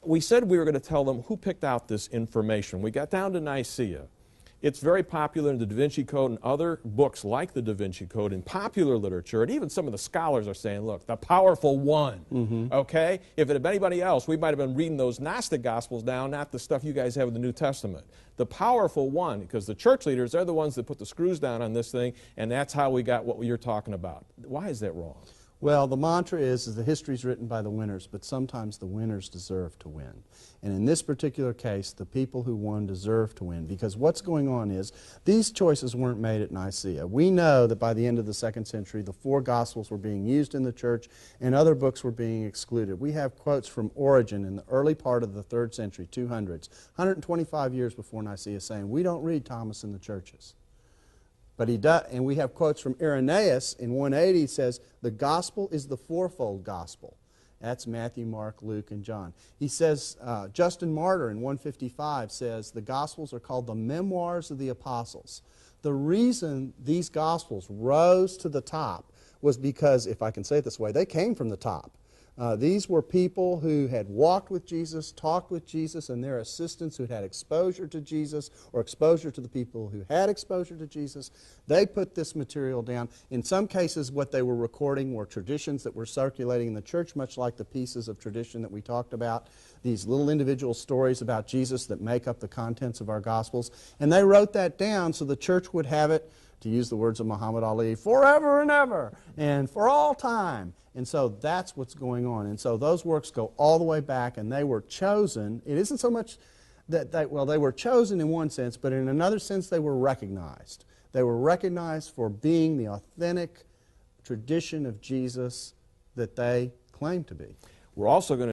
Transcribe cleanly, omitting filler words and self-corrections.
we said we were going to tell them who picked out this information. We got down to Nicea. It's very popular in the Da Vinci Code and other books like the Da Vinci Code in popular literature, and even some of the scholars are saying, look, the powerful one, okay? If it had been anybody else, we might have been reading those Gnostic Gospels down, not the stuff you guys have in the New Testament. The powerful one, because the church leaders, they're the ones that put the screws down on this thing, and that's how we got what you're talking about. Why is that wrong? Well, the mantra is the history is written by the winners, but sometimes the winners deserve to win. And in this particular case, the people who won deserve to win, because what's going on is these choices weren't made at Nicaea. We know that by the end of the 2nd century, the 4 Gospels were being used in the church and other books were being excluded. We have quotes from Origen in the early part of the 3rd century, 200s, 125 years before Nicaea, saying, we don't read Thomas in the churches. But he does, and we have quotes from Irenaeus in 180 says, the gospel is the fourfold gospel. That's Matthew, Mark, Luke, and John. He says, Justin Martyr in 155 says, the gospels are called the memoirs of the apostles. The reason these gospels rose to the top was because, if I can say it this way, they came from the top. These were people who had walked with Jesus, talked with Jesus, and their assistants who had exposure to Jesus or exposure to the people who had exposure to Jesus. They put this material down. In some cases, what they were recording were traditions that were circulating in the church, much like the pieces of tradition that we talked about, these little individual stories about Jesus that make up the contents of our Gospels. And they wrote that down so the church would have it, to use the words of Muhammad Ali, forever and ever, and for all time. And so that's what's going on. And so those works go all the way back, and they were chosen. It isn't so much that they were chosen in one sense, but in another sense they were recognized. They were recognized for being the authentic tradition of Jesus that they claimed to be. We're also going to